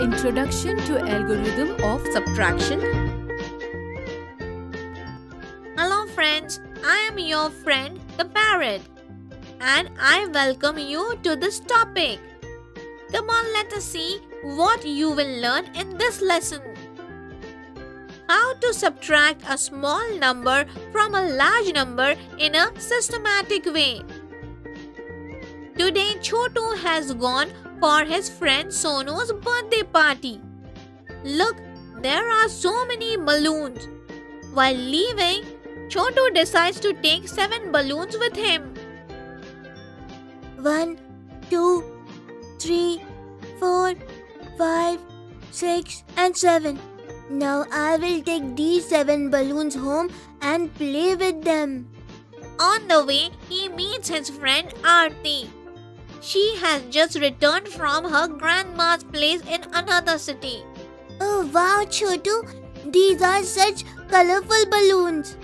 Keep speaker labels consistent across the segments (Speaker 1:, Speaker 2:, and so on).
Speaker 1: Introduction to Algorithm of Subtraction.
Speaker 2: Hello friends, I am your friend the parrot and I welcome you to this topic. Come on, let us see what you will learn in this lesson. How to subtract a small number from a large number in a systematic way. Today Chotu has gone for his friend Sonu's birthday party. Look, there are so many balloons. While leaving, Chotu decides to take 7 balloons with him.
Speaker 3: 1, 2, 3, 4, 5, 6 and 7. Now I will take these 7 balloons home and play with them.
Speaker 2: On the way, he meets his friend Aarti. She has just returned from her grandma's place in another city.
Speaker 3: Oh wow, Chotu, these are such colorful balloons.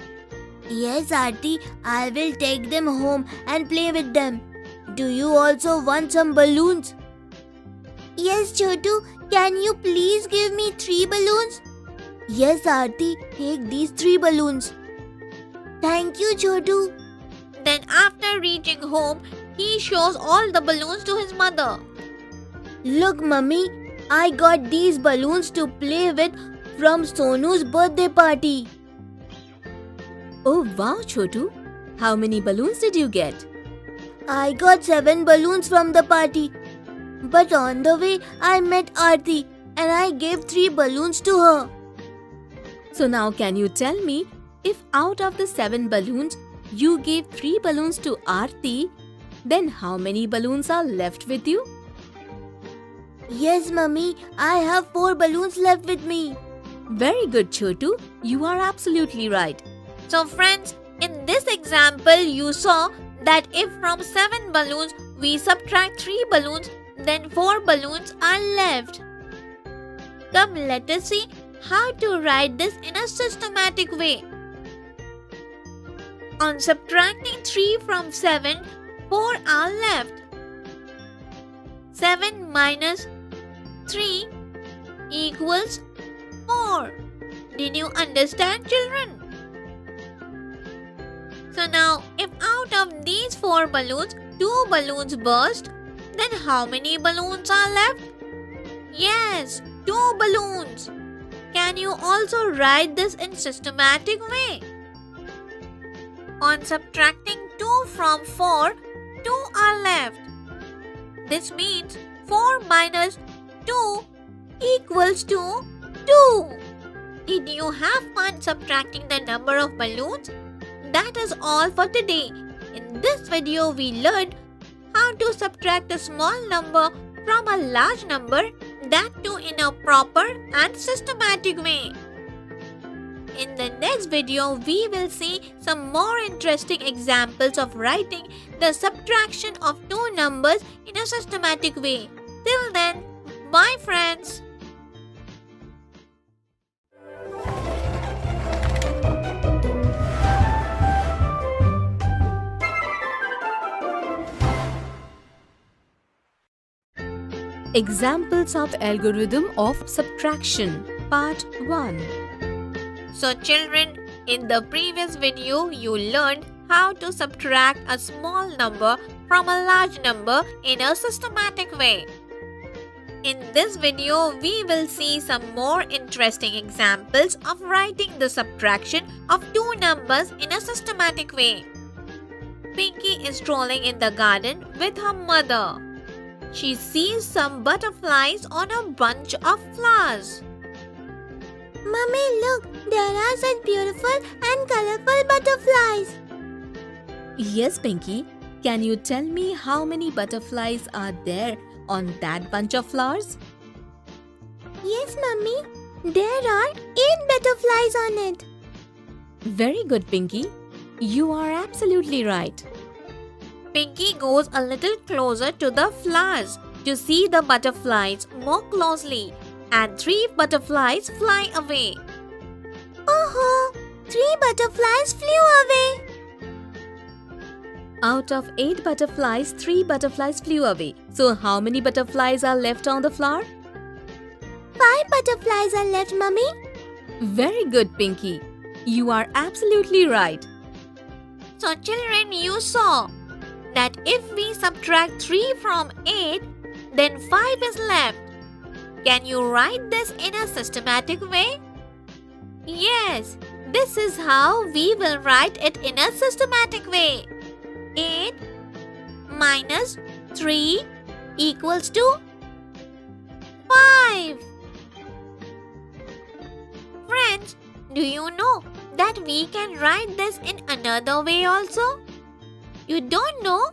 Speaker 3: Yes, Aarti, I will take them home and play with them. Do you also want some balloons? Yes, Chotu, can you please give me 3 balloons? Yes, Aarti, take these 3 balloons. Thank you, Chotu.
Speaker 2: Then after reaching home, he shows all the balloons to his mother.
Speaker 3: Look, Mummy, I got these balloons to play with from Sonu's birthday party.
Speaker 1: Oh wow, Chotu. How many balloons did you get?
Speaker 3: I got 7 balloons from the party. But on the way, I met Aarti and I gave 3 balloons to her.
Speaker 1: So now can you tell me, if out of the 7 balloons, you gave 3 balloons to Aarti, then how many balloons are left with you?
Speaker 3: Yes, Mummy, I have 4 balloons left with me.
Speaker 1: Very good, Chotu. You are absolutely right.
Speaker 2: So friends, in this example, you saw that if from 7 balloons we subtract 3 balloons, then 4 balloons are left. Come, let us see how to write this in a systematic way. On subtracting 3 from 7, 4 are left. 7 minus 3 equals 4. Did you understand, children? So now, if out of these 4 balloons, 2 balloons burst, then how many balloons are left? Yes, 2 balloons. Can you also write this in systematic way? On subtracting 2 from 4, 2 are left. This means 4 minus 2 equals to 2. Did you have fun subtracting the number of balloons? That is all for today. In this video, we learned how to subtract a small number from a large number, that too in a proper and systematic way. In the next video, we will see some more interesting examples of writing the subtraction of 2 numbers in a systematic way. Till then, bye friends.
Speaker 1: Examples of Algorithm of Subtraction, Part 1.
Speaker 2: So children, in the previous video, you learned how to subtract a small number from a large number in a systematic way. In this video, we will see some more interesting examples of writing the subtraction of 2 numbers in a systematic way. Pinky is strolling in the garden with her mother. She sees some butterflies on a bunch of flowers.
Speaker 3: Mummy, look, there are such beautiful and colorful butterflies.
Speaker 1: Yes, Pinky. Can you tell me how many butterflies are there on that bunch of flowers?
Speaker 3: Yes, Mummy, there are 8 butterflies on it.
Speaker 1: Very good, Pinky. You are absolutely right.
Speaker 2: Pinky goes a little closer to the flowers to see the butterflies more closely, and 3 butterflies fly away.
Speaker 3: Oh, 3 butterflies flew away.
Speaker 1: Out of 8 butterflies, 3 butterflies flew away. So how many butterflies are left on the flower?
Speaker 3: 5 butterflies are left, Mummy.
Speaker 1: Very good, Pinky. You are absolutely right.
Speaker 2: So children, you saw that if we subtract 3 from 8, then 5 is left. Can you write this in a systematic way? Yes, this is how we will write it in a systematic way. 8 minus 3 equals to 5. Friends, do you know that we can write this in another way also? You don't know?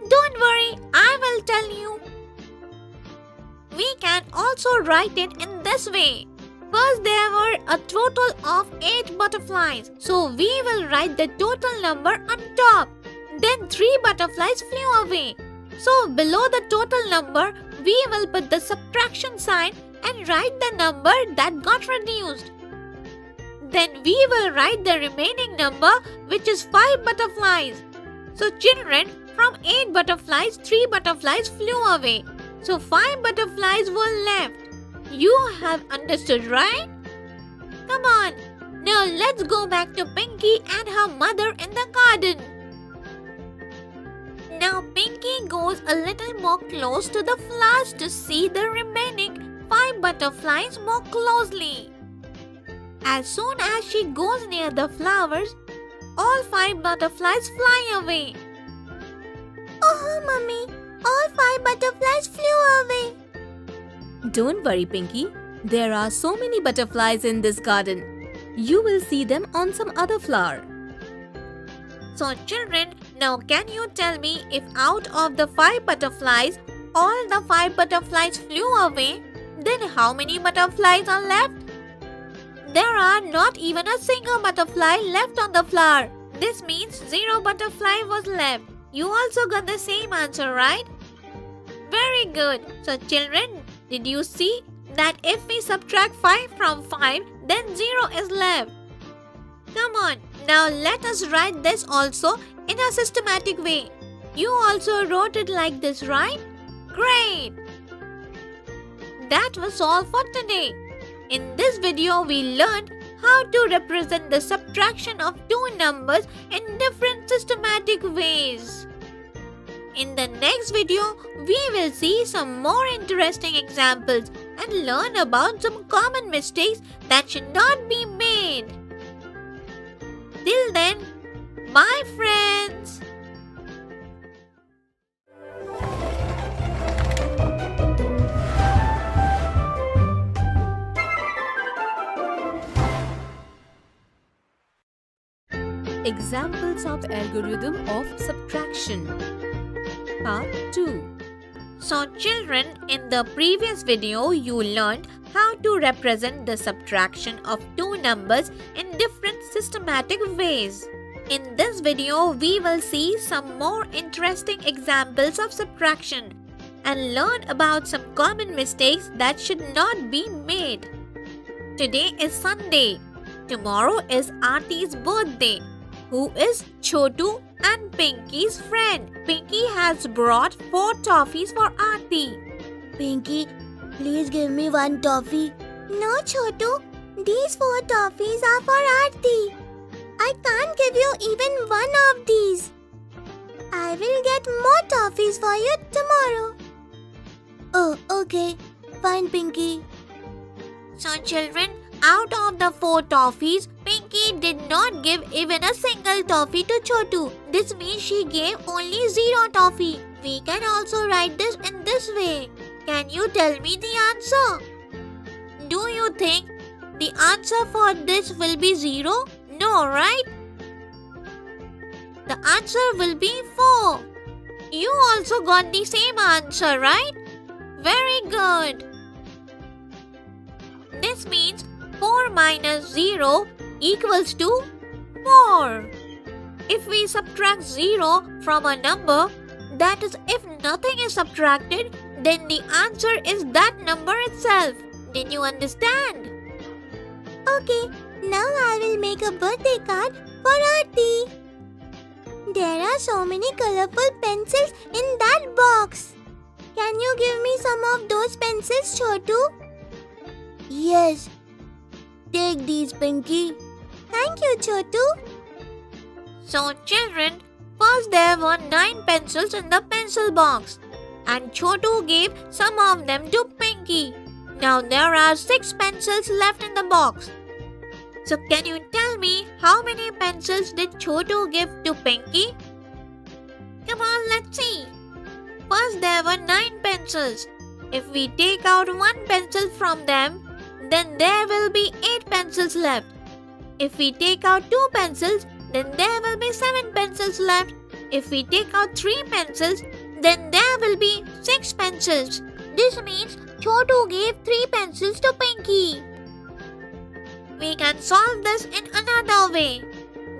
Speaker 2: Don't worry, I will tell you. We can also write it in this way. First, there were a total of 8 butterflies. So we will write the total number on top. Then 3 butterflies flew away. So below the total number, we will put the subtraction sign and write the number that got reduced. Then we will write the remaining number, which is 5 butterflies. So children, from 8 butterflies, 3 butterflies flew away. So 5 butterflies were left. You have understood, right? Come on. Now let's go back to Pinky and her mother in the garden. Now Pinky goes a little more close to the flowers to see the remaining 5 butterflies more closely. As soon as she goes near the flowers, all 5 butterflies fly away.
Speaker 3: Oh, Mummy, all 5 butterflies flew away.
Speaker 1: Don't worry, Pinky. There are so many butterflies in this garden. You will see them on some other flower.
Speaker 2: So children, now can you tell me if out of the 5 butterflies, all the 5 butterflies flew away, then how many butterflies are left? There are not even a single butterfly left on the flower. This means 0 butterfly was left. You also got the same answer, right? Very good. So children, did you see that if we subtract 5 from 5, then 0 is left? Come on, now let us write this also in a systematic way. You also wrote it like this, right? Great! That was all for today. In this video, we learned how to represent the subtraction of two numbers in different systematic ways. In the next video, we will see some more interesting examples and learn about some common mistakes that should not be made. Till then, bye friends!
Speaker 1: Examples of algorithm of subtraction. Part 2.
Speaker 2: So children, in the previous video, you learned how to represent the subtraction of two numbers in different systematic ways. In this video, we will see some more interesting examples of subtraction and learn about some common mistakes that should not be made. Today is Sunday. Tomorrow is Aarti's birthday, who is Chotu and Pinky's friend. Pinky has brought 4 toffees for Aarti.
Speaker 3: Pinky, please give me 1 toffee. No, Chotu. These 4 toffees are for Aarti. I can't give you even 1 of these. I will get more toffees for you tomorrow. Oh, okay. Fine, Pinky.
Speaker 2: So children, out of the 4 toffees, Pinky did not give even a single toffee to Chotu. This means she gave only 0 toffee. We can also write this in this way. Can you tell me the answer? Do you think the answer for this will be 0? No, right? The answer will be 4. You also got the same answer, right? Very good. This means 4 minus 0 equals to 4. If we subtract 0 from a number, that is, if nothing is subtracted, then the answer is that number itself. Did you understand?
Speaker 3: Okay, now I will make a birthday card for Aarti. There are so many colorful pencils in that box. Can you give me some of those pencils, Chotu? Yes. Take these, Pinky. Thank you, Chotu.
Speaker 2: So, children, first there were 9 pencils in the pencil box, and Chotu gave some of them to Pinky. Now there are 6 pencils left in the box. So, can you tell me how many pencils did Chotu give to Pinky? Come on, let's see. First, there were 9 pencils. If we take out 1 pencil from them, then there will be 8 pencils left. If we take out 2 pencils, then there will be 7 pencils left. If we take out 3 pencils, then there will be 6 pencils. This means Chotu gave 3 pencils to Pinky. We can solve this in another way.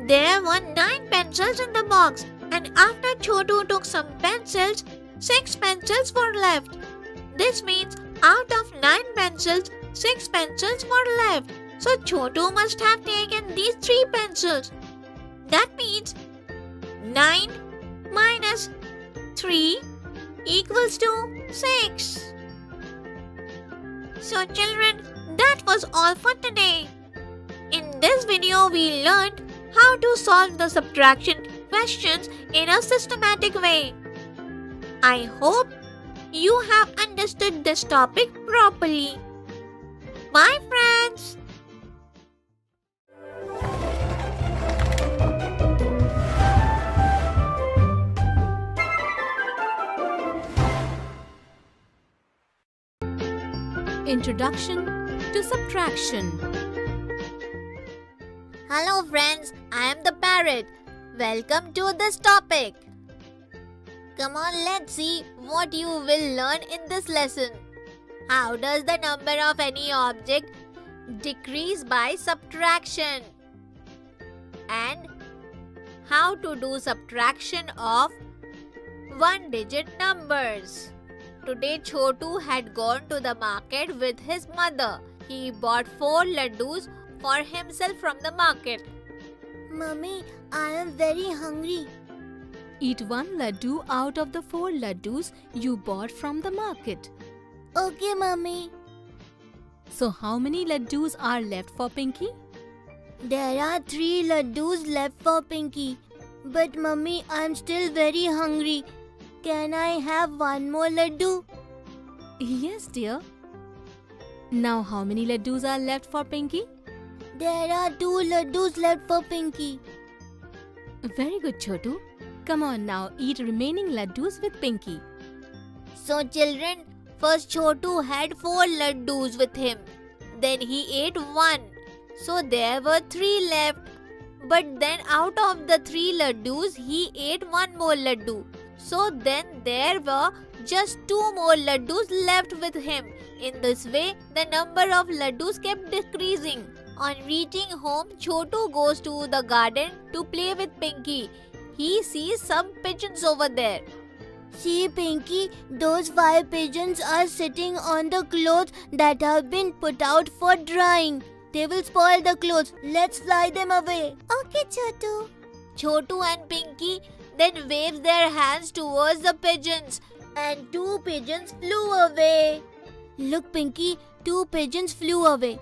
Speaker 2: There were 9 pencils in the box, and after Chotu took some pencils, 6 pencils were left. This means out of 9 pencils, 6 pencils were left. So Chotu must have taken these 3 pencils. That means 9 minus 3 equals to 6. So children, that was all for today. In this video, we learned how to solve the subtraction questions in a systematic way. I hope you have understood this topic properly. Bye friends!
Speaker 1: Introduction to subtraction.
Speaker 2: Hello friends, I am the parrot. Welcome to this topic. Come on, let's see what you will learn in this lesson. How does the number of any object decrease by subtraction? And how to do subtraction of one-digit numbers. Today Chotu had gone to the market with his mother. He bought 4 laddus for himself from the market.
Speaker 3: Mummy, I am very hungry.
Speaker 1: Eat 1 laddu out of the 4 laddus you bought from the market.
Speaker 3: Okay, Mummy.
Speaker 1: So how many laddus are left for Pinky?
Speaker 3: There are 3 laddus left for Pinky. But Mummy, I am still very hungry. Can I have 1 more laddu?
Speaker 1: Yes, dear. Now how many laddus are left for Pinky?
Speaker 3: There are 2 laddus left for Pinky.
Speaker 1: Very good, Chotu. Come on now, eat remaining laddus with Pinky.
Speaker 2: So children, first Chotu had 4 laddus with him. Then he ate 1. So there were 3 left. But then out of the 3 laddus, he ate 1 more laddu. So then there were just 2 more laddus left with him. In this way, the number of laddus kept decreasing. On reaching home, Chotu goes to the garden to play with Pinky. He sees some pigeons over there.
Speaker 3: See, Pinky, those 5 pigeons are sitting on the clothes that have been put out for drying. They will spoil the clothes. Let's fly them away. Okay, Chotu.
Speaker 2: Chotu and Pinky then waved their hands towards the pigeons, and 2 pigeons flew away.
Speaker 3: Look, Pinky, 2 pigeons flew away.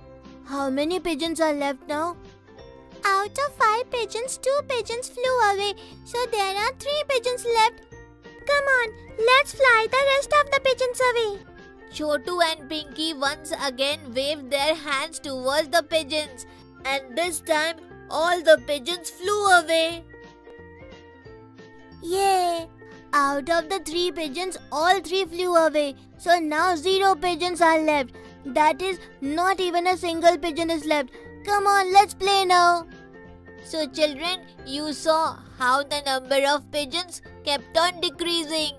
Speaker 3: How many pigeons are left now? Out of 5 pigeons, 2 pigeons flew away. So there are 3 pigeons left. Come on, let's fly the rest of the pigeons away.
Speaker 2: Chotu and Pinky once again waved their hands towards the pigeons, and this time all the pigeons flew away.
Speaker 3: Yay! Out of the 3 pigeons, all 3 flew away. So now 0 pigeons are left. That is, not even a single pigeon is left. Come on, let's play now.
Speaker 2: So children, you saw how the number of pigeons kept on decreasing.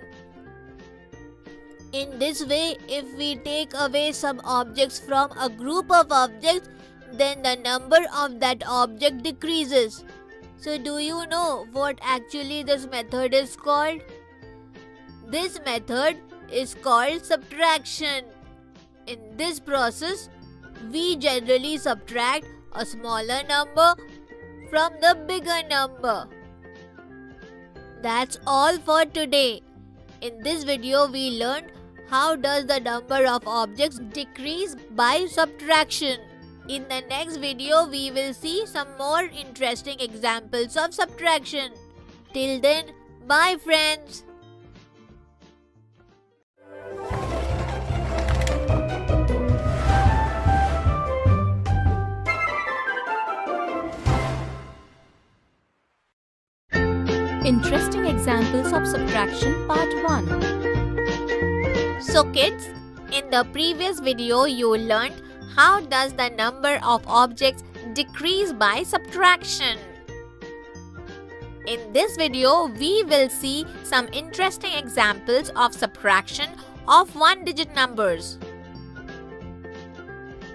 Speaker 2: In this way, if we take away some objects from a group of objects, then the number of that object decreases. So do you know what actually this method is called? This method is called subtraction. In this process, we generally subtract a smaller number from the bigger number. That's all for today. In this video, we learned how does the number of objects decrease by subtraction? In the next video, we will see some more interesting examples of subtraction. Till then, bye friends.
Speaker 1: Interesting examples of subtraction part 1.
Speaker 2: So kids, in the previous video you learned how does the number of objects decrease by subtraction. In this video, we will see some interesting examples of subtraction of one-digit numbers.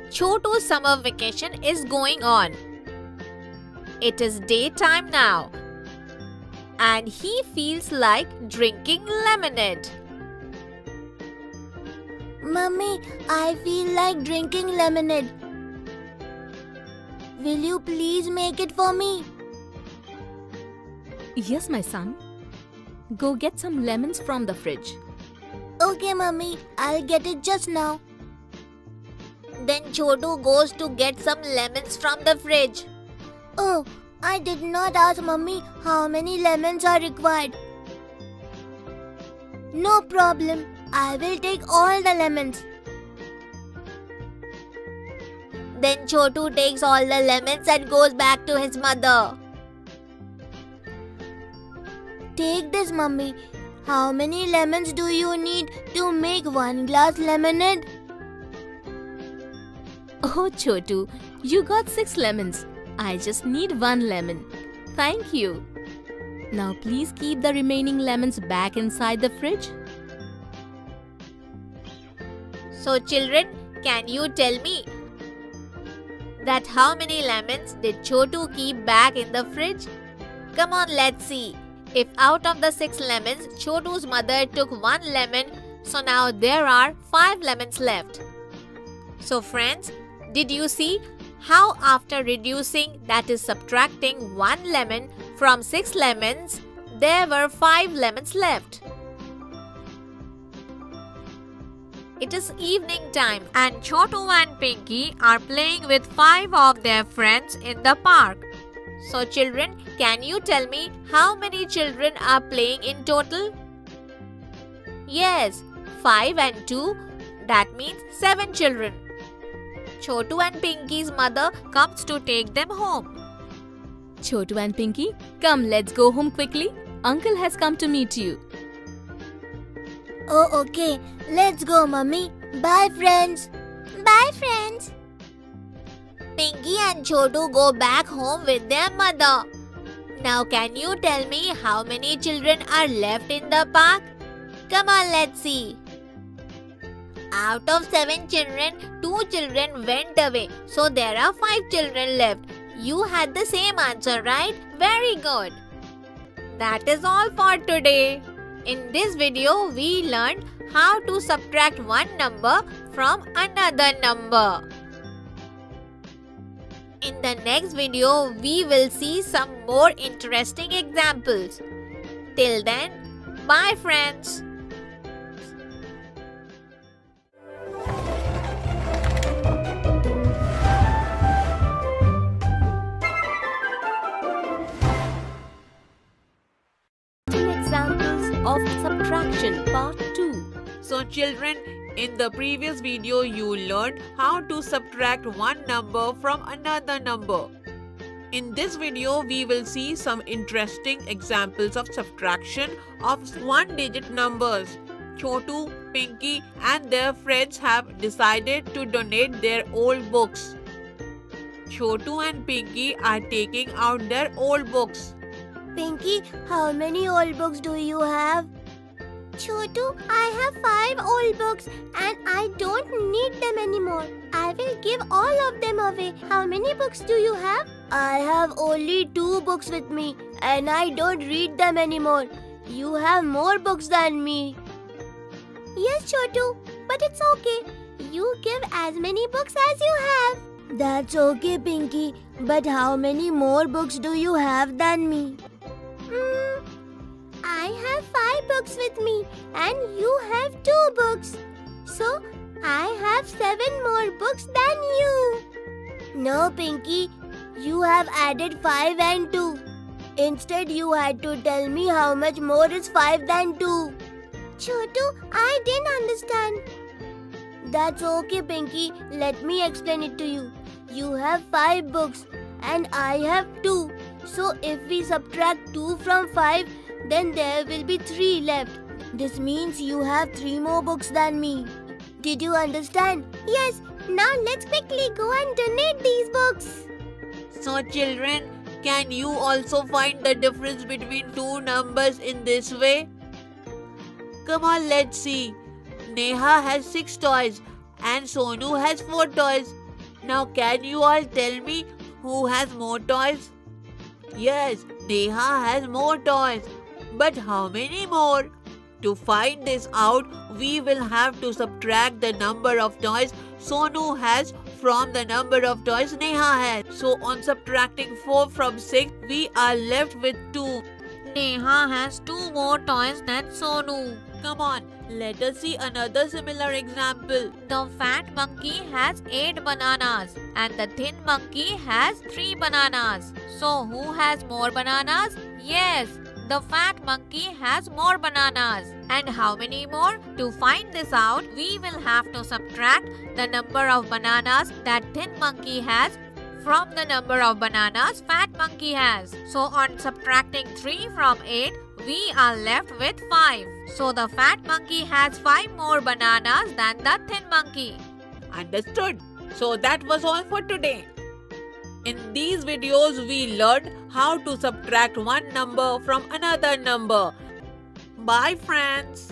Speaker 2: Chotu's summer vacation is going on. It is daytime now, and he feels like drinking lemonade.
Speaker 3: Mummy, I feel like drinking lemonade. Will you please make it for me?
Speaker 1: Yes, my son. Go get some lemons from the fridge.
Speaker 3: Okay, Mummy, I'll get it just now.
Speaker 2: Then Chotu goes to get some lemons from the fridge.
Speaker 3: Oh, I did not ask Mummy how many lemons are required. No problem. I will take all the lemons.
Speaker 2: Then Chotu takes all the lemons and goes back to his mother.
Speaker 3: Take this, Mummy. How many lemons do you need to make 1 glass lemonade?
Speaker 1: Oh, Chotu, you got 6 lemons. I just need 1 lemon. Thank you. Now please keep the remaining lemons back inside the fridge.
Speaker 2: So children, can you tell me that how many lemons did Chotu keep back in the fridge? Come on, let's see. If out of the 6 lemons, Chotu's mother took 1 lemon, so now there are 5 lemons left. So friends, did you see how after reducing, that is subtracting 1 lemon from 6 lemons, there were 5 lemons left? It is evening time and Chotu and Pinky are playing with 5 of their friends in the park. So children, can you tell me how many children are playing in total? Yes, 5 and 2, that means 7 children. Chotu and Pinky's mother comes to take them home.
Speaker 1: Chotu and Pinky, come, let's go home quickly. Uncle has come to meet you.
Speaker 3: Oh, okay. Let's go, Mummy. Bye, friends. Bye, friends.
Speaker 2: Pinky and Chotu go back home with their mother. Now can you tell me how many children are left in the park? Come on, let's see. Out of 7 children, 2 children went away. So there are 5 children left. You had the same answer, right? Very good. That is all for today. In this video, we learned how to subtract one number from another number. In the next video, we will see some more interesting examples. Till then, bye friends.
Speaker 1: Examples of subtraction part 2.
Speaker 4: So children, in the previous video you learned how to subtract one number from another number. In this video we will see some interesting examples of subtraction of one-digit numbers. Chotu, Pinky and their friends have decided to donate their old books. Chotu and Pinky are taking out their old books.
Speaker 3: Pinky, how many old books do you have? Chotu, I have 5 old books and I don't need them anymore. I will give all of them away. How many books do you have? I have only 2 books with me and I don't read them anymore. You have more books than me. Yes, Chotu, but it's okay. You give as many books as you have. That's okay, Pinky. But how many more books do you have than me? I have 5 books with me and you have 2 books. So, I have 7 more books than you. No, Pinky. You have added 5 and 2. Instead, you had to tell me how much more is 5 than 2. Chotu, I didn't understand. That's okay, Pinky. Let me explain it to you. You have 5 books and I have 2. So if we subtract 2 from 5, then there will be 3 left. This means you have 3 more books than me. Did you understand? Yes. Now let's quickly go and donate these books.
Speaker 4: So children, can you also find the difference between two numbers in this way? Come on, let's see. Neha has 6 toys and Sonu has 4 toys. Now can you all tell me who has more toys? Yes, Neha has more toys. But how many more? To find this out, we will have to subtract the number of toys Sonu has from the number of toys Neha has. So on subtracting 4 from 6, we are left with 2.
Speaker 2: Neha has 2 more toys than Sonu.
Speaker 4: Come on, let us see another similar example.
Speaker 2: The fat monkey has 8 bananas and the thin monkey has 3 bananas. So who has more bananas? Yes, the fat monkey has more bananas. And how many more? To find this out, we will have to subtract the number of bananas that thin monkey has from the number of bananas fat monkey has. So on subtracting 3 from 8, we are left with 5. So the fat monkey has 5 more bananas than the thin monkey.
Speaker 4: Understood? So that was all for today. In these videos, we learned how to subtract one number from another number. Bye friends.